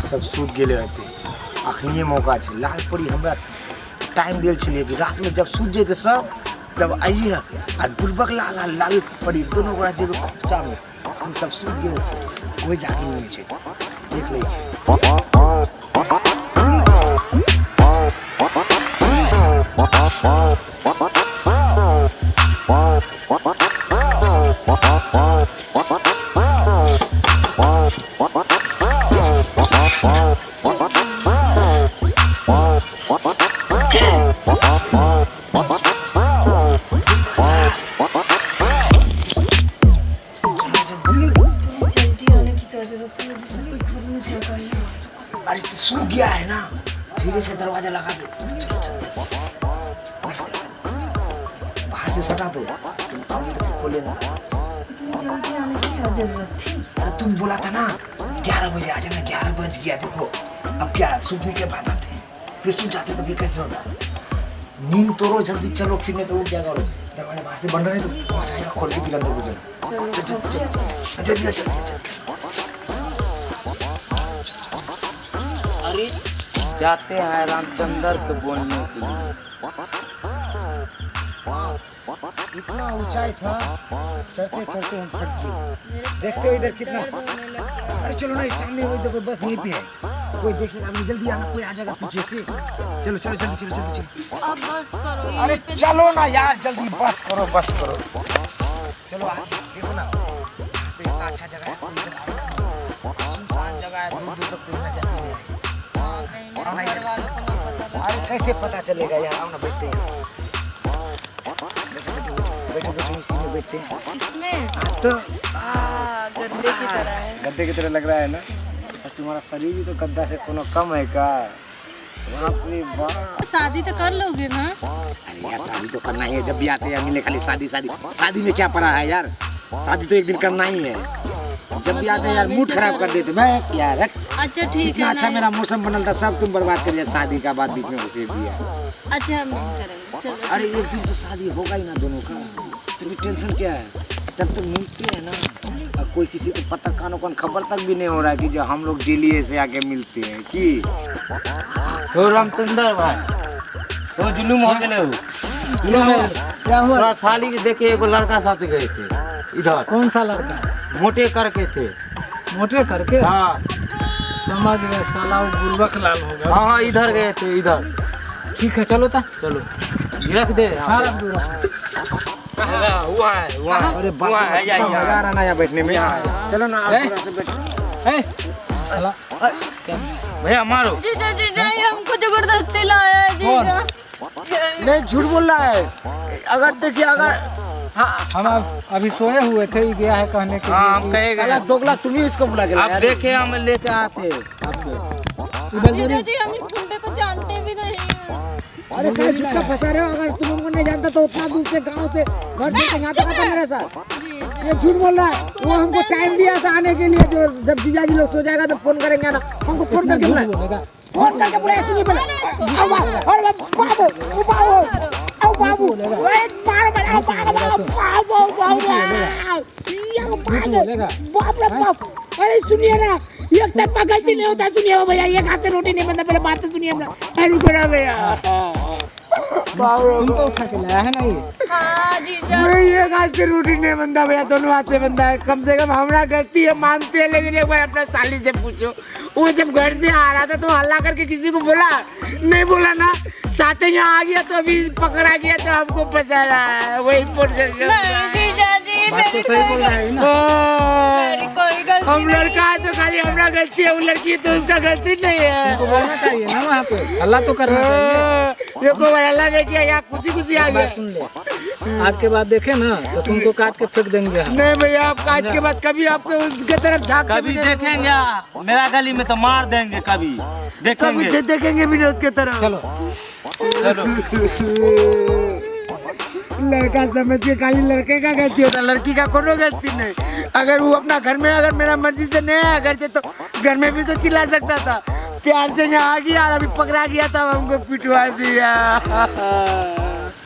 सब सूत गेले हते अखनिए मौका छै लाल परी हमरा टाइम देल छलिए कि रात में जब सूत जेते सब तब आइए और बुर्बक लाल परी दोनों गोरा जेबे कच्चा में सब सूत गेल छै कोई जाके नहीं छै देख लै छै अरे तो सूख गया है ना धीरे से दरवाजा लगा दो चलो बाहर से सटा दो तुम आओगे तो खोले ना जल्दी आने की क्या जरूरत थी? अरे तुम बोला था ना 11 बजे आ जाना 11 बज गया देखो अब क्या सूखने के बाद आते हैं फिर सूख जाते तो फिर कैसे होगा नींद तोड़ो जल्दी चलो फिर नहीं तो उठ जाएगा दरवाजा बाहर से बंद नहीं तो वहाँ से खोल के फिर अंदर गुजर जल्दी अरे जाते हैं रामचंद्र को बोलने के लिए। इतना ऊंचाई था चढ़ते चढ़ते हम थक गए देखते हो इधर कितना अरे चलो ना इस सामने वो देखो बस यहीं पे है कोई देखेगा नहीं जल्दी आना कोई आ जाएगा पीछे से चलो चलो जल्दी चलो जल्दी चलो अब बस करो अरे चलो ना यार जल्दी बस करो चलो देखो ना इतना अच्छा जगह है कोई इधर आएगा सुनसान जगह है दूर दूर तक कोई नजर नहीं आएगा अरे कैसे पता चलेगा यार आओ ना बैठते हैं बैठो इसी में बैठते हैं इसमें तो गद्दे की तरह है। गद्दे की तरह लग रहा है ना और तुम्हारा शरीर भी तो गद्दा से कोनो कम है का बाप रे बाप शादी तो कर लोगे ना? अरे यार शादी तो करना ही है जब भी आते हैं मिले खाली शादी में क्या पड़ा है यार शादी तो एक दिन करना ही है जब भी आते हैं यार मूड खराब कर देते मैं क्या रख अच्छा ठीक इतना है अच्छा ना? मेरा मौसम बनल था सब तुम बर्बाद कर दिया शादी का बाद बीच में घुसे दिया अच्छा हम नहीं करेंगे चलो। अरे एक दिन तो शादी होगा ही ना दोनों का तुम्हें टेंशन क्या है जब तुम मिलते हैं ना और कोई किसी को पता कानो कान खबर तक भी नहीं हो रहा है कि जो हम लोग डेली ऐसे आके मिलते हैं कि तो रामचंद्र भाई तो जुलूम हो गए हो क्या हुआ? थोड़ा साली के देखे एगो लड़का साथ गए थे इधर कौन सा लड़का? मोटे करके थे मोटे करके? हाँ समझ गए साला वो बुर्बक लाल होगा। हाँ इधर गए थे इधर ठीक है चलो ता चलो रख दे हाँ रख दो हुआ है अरे मजा आ रहा ना यहाँ बैठने में चलो ना आप थोड़ा सा बैठो ए, साला, भैया मारो जीजा ये हमको जबरदस्ती लाया है जीजा। नहीं झूठ बोल रहा है अगर देखिए अगर हम अभी सोए हुए थे गया है कहने के हाँ लिए हम कहे साला गए दोगला तुम ही इसको बुला के आप देखे हम लेके आते जीजा जी हम इस गुंडे को जानते भी नहीं हैं। अरे क्या झूठा फंसा रहे हो अगर तुम हमको नहीं जानता तो उतना दूर से गांव से घर से यहाँ तक आता मेरे साथ ये झूठ बोल रहा है वो हमको टाइम दिया था आने के लिए जो जब जीजा जी लोग सो जाएगा तो फोन करेंगे ना हमको फोन करके बुलाए बोलेगा फोन करके बुलाए ऐसे नहीं बोले आओ बाबू ओए मारो मत बाप रे बाप अरे सुनिए ना एक तक का गलती नहीं होता सुनिए भैया एक हाथ से रोटी नहीं बनता पहले बात तो सुनिए हमरा अरे रुको ना भैया तुमको उठा के लाया है ना ये हाँ जीजा नहीं एक हाथ से रोटी नहीं बनता भैया दोनों हाथ से बनता है कम से कम हमारा गलती है मानते हैं लेकिन एक बार अपना साली से पूछो वो जब घर से आ रहा था तो हल्ला करके किसी को बोला नहीं बोला ना साथे यहाँ आ गया तो अभी पकड़ा गया तो हमको फंसा रहा है वही फोन करके नहीं जीजा जी बात तो सही बोल रहा है ना मेरी कोई गलती हम नहीं। लड़का है तो खाली हमारा गलती है वो लड़की है तो उसका गलती नहीं है तुमको बोलना चाहिए ना वहाँ पे हल्ला तो करना चाहिए देखो हल्ला नहीं किया यहाँ खुशी आ बात गया सुन ले आज के बाद देखे ना तो तुमको काट के फेंक देंगे हम नहीं भैया आप आज के बाद कभी आपके उसके तरफ झाँक कभी देखेंगे मेरा गली में तो मार देंगे कभी देखेंगे देखेंगे भी नहीं उसके तरफ चलो लड़का समझ के खाली लड़के का गलती होता लड़की का कोनो गलती नहीं अगर वो अपना घर में अगर मेरा मर्जी से नहीं आया घर से तो घर में भी तो चिल्ला सकता था प्यार से यहाँ आ गया और अभी पकड़ा गया था हमको पिटवा दिया